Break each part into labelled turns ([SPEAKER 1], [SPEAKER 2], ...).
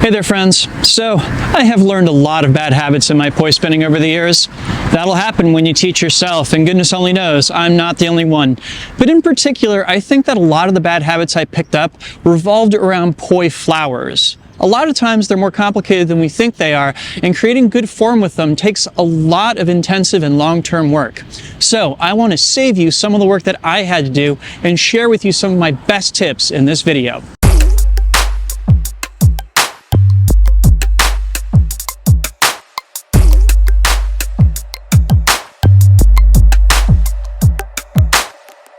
[SPEAKER 1] Hey there friends. So I have learned a lot of bad habits in my poi spinning over the years. That'll happen when you teach yourself, and goodness only knows I'm not the only one. But in particular, I think that a lot of the bad habits I picked up revolved around poi flowers. A lot of times they're more complicated than we think they are, and creating good form with them takes a lot of intensive and long-term work. So I want to save you some of the work that I had to do and share with you some of my best tips in this video.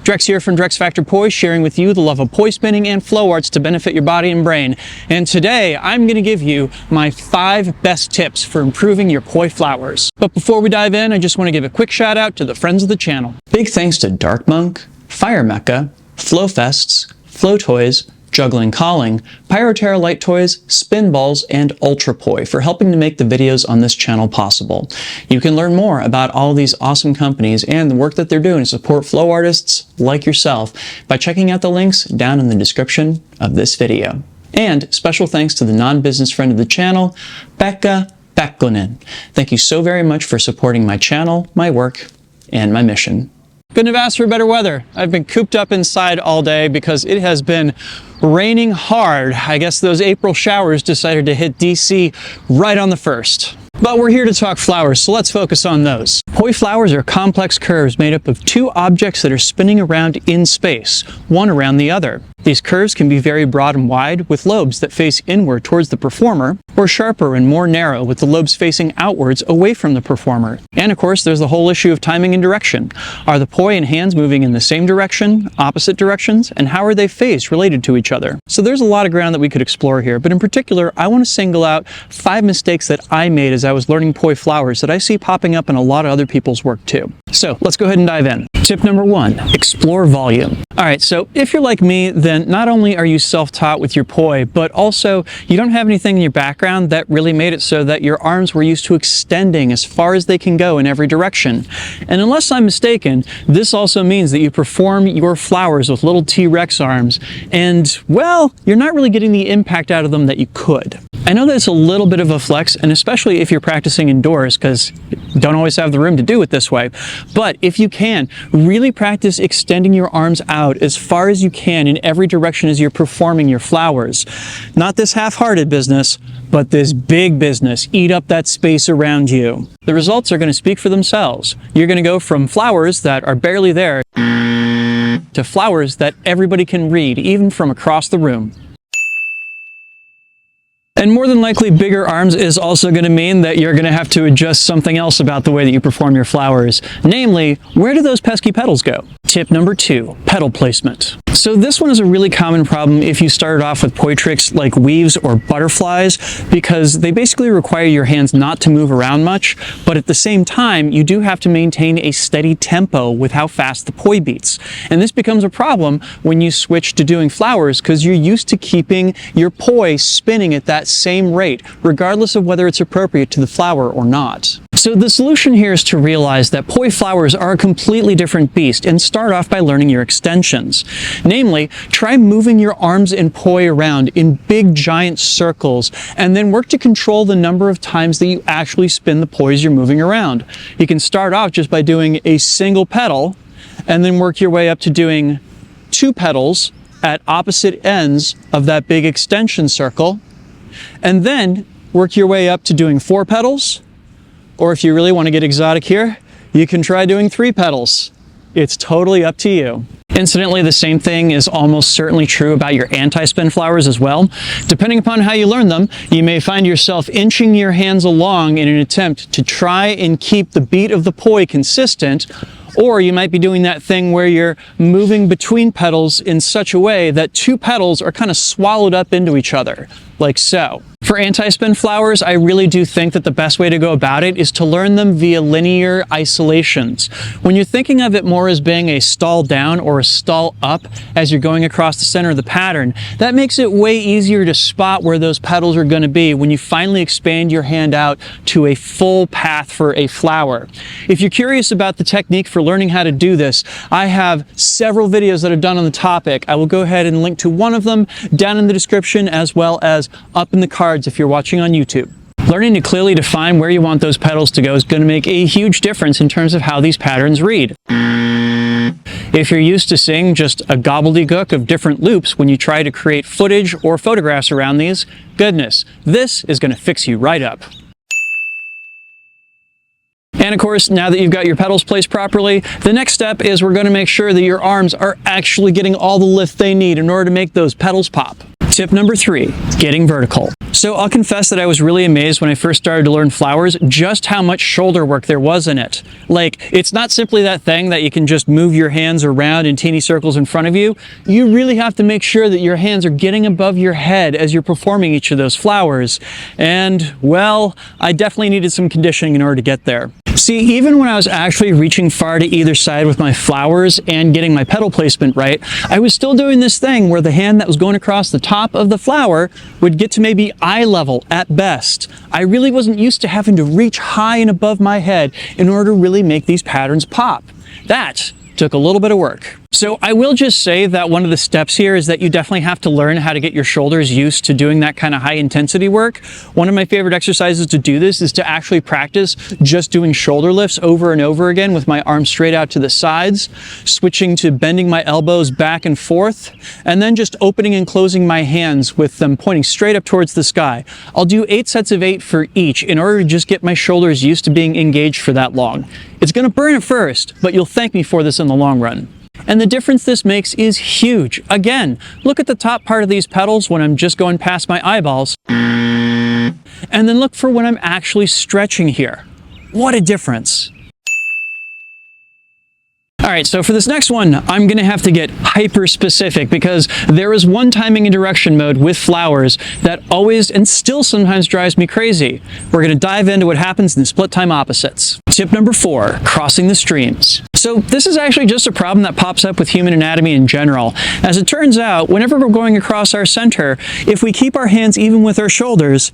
[SPEAKER 1] Drex here from Drex Factor Poi, sharing with you the love of poi spinning and flow arts to benefit your body and brain. And today I'm going to give you my 5 best tips for improving your poi flowers. But before we dive in, I just want to give a quick shout out to the friends of the channel. Big thanks to Dark Monk, Fire Mecca, Flow Fests, Flow Toys, Juggling Calling, Pyroterra Light Toys, Spin Balls, and Ultra Poi for helping to make the videos on this channel possible. You can learn more about all these awesome companies and the work that they're doing to support flow artists like yourself by checking out the links down in the description of this video. And special thanks to the non-business friend of the channel, Becca Becklinen. Thank you so very much for supporting my channel, my work, and my mission. Couldn't have asked for better weather. I've been cooped up inside all day because it has been raining hard. I guess those April showers decided to hit DC right on the 1st. But we're here to talk flowers, so let's focus on those. Poi flowers are complex curves made up of 2 objects that are spinning around in space, one around the other. These curves can be very broad and wide, with lobes that face inward towards the performer, or sharper and more narrow, with the lobes facing outwards away from the performer. And of course, there's the whole issue of timing and direction. Are the poi and hands moving in the same direction, opposite directions, and how are they phased related to each other? So there's a lot of ground that we could explore here, but in particular, I want to single out 5 mistakes that I made as I was learning poi flowers that I see popping up in a lot of other people's work too. So let's go ahead and dive in. Tip number 1, explore volume. All right, so if you're like me, then not only are you self-taught with your poi, but also you don't have anything in your background that really made it so that your arms were used to extending as far as they can go in every direction. And unless I'm mistaken, this also means that you perform your flowers with little T-Rex arms, and well, you're not really getting the impact out of them that you could. I know that it's a little bit of a flex, and especially if you're practicing indoors, because you don't always have the room to do it this way. But if you can, really practice extending your arms out as far as you can in every direction as you're performing your flowers. Not this half-hearted business, but this big business. Eat up that space around you. The results are going to speak for themselves. You're going to go from flowers that are barely there to flowers that everybody can read, even from across the room. And more than likely, bigger arms is also going to mean that you're going to have to adjust something else about the way that you perform your flowers. Namely, where do those pesky petals go? Tip number 2, petal placement. So this one is a really common problem if you started off with poi tricks like weaves or butterflies, because they basically require your hands not to move around much, but at the same time, you do have to maintain a steady tempo with how fast the poi beats. And this becomes a problem when you switch to doing flowers because you're used to keeping your poi spinning at that same rate, regardless of whether it's appropriate to the flower or not. So the solution here is to realize that poi flowers are a completely different beast and start off by learning your extensions. Namely, try moving your arms and poi around in big giant circles and then work to control the number of times that you actually spin the pois you're moving around. You can start off just by doing a single petal and then work your way up to doing 2 petals at opposite ends of that big extension circle, and then work your way up to doing 4 petals. Or if you really want to get exotic here, you can try doing 3 petals. It's totally up to you. Incidentally, the same thing is almost certainly true about your anti-spin flowers as well. Depending upon how you learn them, you may find yourself inching your hands along in an attempt to try and keep the beat of the poi consistent, or you might be doing that thing where you're moving between petals in such a way that 2 petals are kind of swallowed up into each other, like so. For anti-spin flowers, I really do think that the best way to go about it is to learn them via linear isolations. When you're thinking of it more as being a stall down or a stall up as you're going across the center of the pattern, that makes it way easier to spot where those petals are going to be when you finally expand your hand out to a full path for a flower. If you're curious about the technique for learning how to do this, I have several videos that are done on the topic. I will go ahead and link to one of them down in the description as well as up in the card cards if you're watching on YouTube. Learning to clearly define where you want those petals to go is going to make a huge difference in terms of how these patterns read. If you're used to seeing just a gobbledygook of different loops when you try to create footage or photographs around these, goodness, this is going to fix you right up. And of course, now that you've got your petals placed properly, the next step is we're going to make sure that your arms are actually getting all the lift they need in order to make those petals pop. Tip number 3, getting vertical. So I'll confess that I was really amazed when I first started to learn flowers just how much shoulder work there was in it. Like, it's not simply that thing that you can just move your hands around in teeny circles in front of you. You really have to make sure that your hands are getting above your head as you're performing each of those flowers. And, well, I definitely needed some conditioning in order to get there. See, even when I was actually reaching far to either side with my flowers and getting my petal placement right, I was still doing this thing where the hand that was going across the top of the flower would get to maybe eye level at best. I really wasn't used to having to reach high and above my head in order to really make these patterns pop. That took a little bit of work. So I will just say that one of the steps here is that you definitely have to learn how to get your shoulders used to doing that kind of high intensity work. One of my favorite exercises to do this is to actually practice just doing shoulder lifts over and over again with my arms straight out to the sides, switching to bending my elbows back and forth, and then just opening and closing my hands with them pointing straight up towards the sky. I'll do 8 sets of 8 for each in order to just get my shoulders used to being engaged for that long. It's going to burn at first, but you'll thank me for this in the long run. And the difference this makes is huge. Again, look at the top part of these petals when I'm just going past my eyeballs. And then look for when I'm actually stretching here. What a difference. All right, so for this next one, I'm going to have to get hyper specific because there is one timing and direction mode with flowers that always and still sometimes drives me crazy. We're going to dive into what happens in split time opposites. Tip number 4, crossing the streams. So this is actually just a problem that pops up with human anatomy in general. As it turns out, whenever we're going across our center, if we keep our hands even with our shoulders,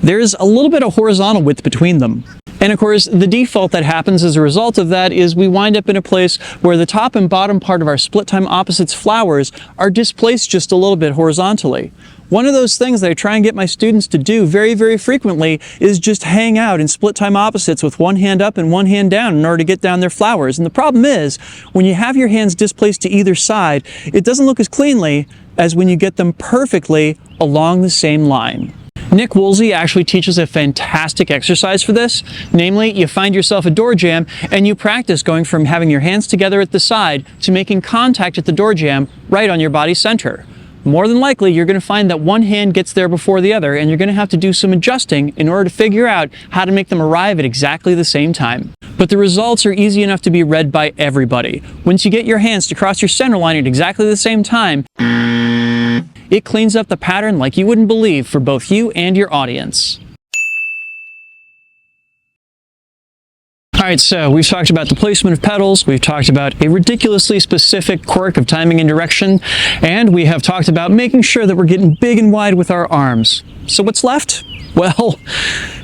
[SPEAKER 1] there's a little bit of horizontal width between them. And of course, the default that happens as a result of that is we wind up in a place where the top and bottom part of our split time opposites flowers are displaced just a little bit horizontally. One of those things that I try and get my students to do very, very frequently is just hang out in split time opposites with one hand up and one hand down in order to get down their flowers. And the problem is, when you have your hands displaced to either side, it doesn't look as cleanly as when you get them perfectly along the same line. Nick Woolsey actually teaches a fantastic exercise for this. Namely, you find yourself a door jamb and you practice going from having your hands together at the side to making contact at the door jamb right on your body center. More than likely, you're going to find that one hand gets there before the other, and you're going to have to do some adjusting in order to figure out how to make them arrive at exactly the same time. But the results are easy enough to be read by everybody. Once you get your hands to cross your center line at exactly the same time, it cleans up the pattern like you wouldn't believe for both you and your audience. All right, so we've talked about the placement of petals, we've talked about a ridiculously specific quirk of timing and direction, and we have talked about making sure that we're getting big and wide with our arms. So what's left? Well,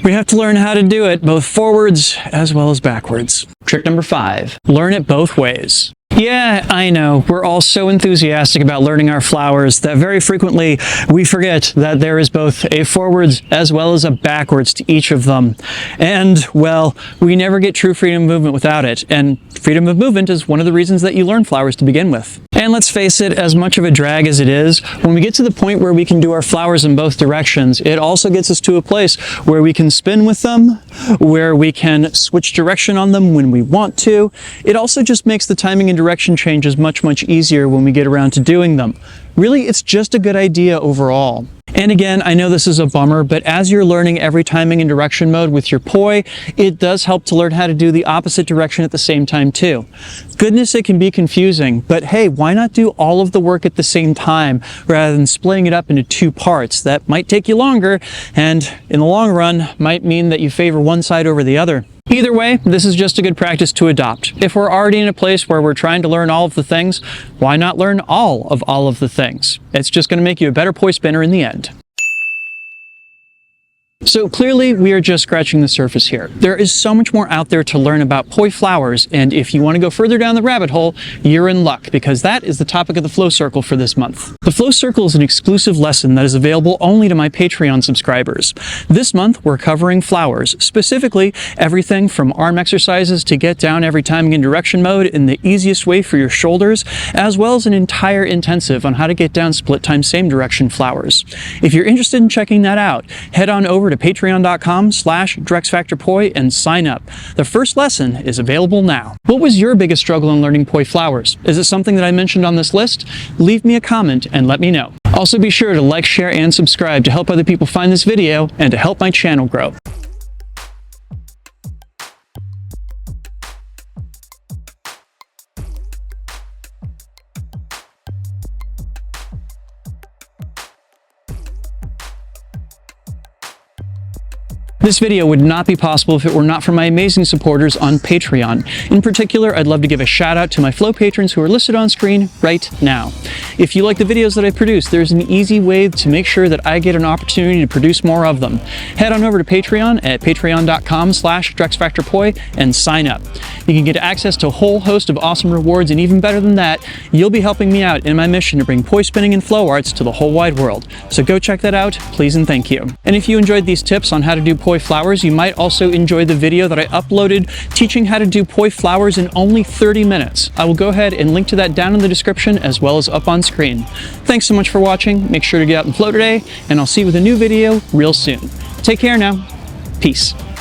[SPEAKER 1] we have to learn how to do it both forwards as well as backwards. Trick number 5, learn it both ways. Yeah, I know, we're all so enthusiastic about learning our flowers that very frequently we forget that there is both a forwards as well as a backwards to each of them. And, well, we never get true freedom of movement without it, and freedom of movement is one of the reasons that you learn flowers to begin with. And let's face it, as much of a drag as it is, when we get to the point where we can do our flowers in both directions, it also gets us to a place where we can spin with them, where we can switch direction on them when we want to. It also just makes the timing and direction changes much easier when we get around to doing them. Really, it's just a good idea overall. And again, I know this is a bummer, but as you're learning every timing and direction mode with your poi, it does help to learn how to do the opposite direction at the same time too. Goodness, it can be confusing, but hey, why not do all of the work at the same time rather than splitting it up into 2 parts? That might take you longer, and in the long run, might mean that you favor one side over the other. Either way, this is just a good practice to adopt. If we're already in a place where we're trying to learn all of the things, why not learn all of the things? It's just going to make you a better poi spinner in the end. So clearly we are just scratching the surface here. There is so much more out there to learn about Poi Flowers, and if you want to go further down the rabbit hole, you're in luck, because that is the topic of the Flow Circle for this month. The Flow Circle is an exclusive lesson that is available only to my Patreon subscribers. This month we're covering flowers, specifically everything from arm exercises to get down every timing in direction mode in the easiest way for your shoulders, as well as an entire intensive on how to get down split time same direction flowers. If you're interested in checking that out, head on over to patreon.com/DrexFactorPoi and sign up. The first lesson is available now. What was your biggest struggle in learning Poi Flowers? Is it something that I mentioned on this list? Leave me a comment and let me know. Also be sure to like, share, and subscribe to help other people find this video and to help my channel grow. This video would not be possible if it were not for my amazing supporters on Patreon. In particular, I'd love to give a shout out to my Flow patrons who are listed on screen right now. If you like the videos that I produce, there's an easy way to make sure that I get an opportunity to produce more of them. Head on over to Patreon at patreon.com/DrexFactorPoi and sign up. You can get access to a whole host of awesome rewards, and even better than that, you'll be helping me out in my mission to bring poi spinning and flow arts to the whole wide world. So go check that out, please and thank you. And if you enjoyed these tips on how to do Poi Flowers, you might also enjoy the video that I uploaded teaching how to do Poi Flowers in only 30 minutes. I will go ahead and link to that down in the description as well as up on screen. Thanks so much for watching. Make sure to get out and flow today, and I'll see you with a new video real soon. Take care now. Peace.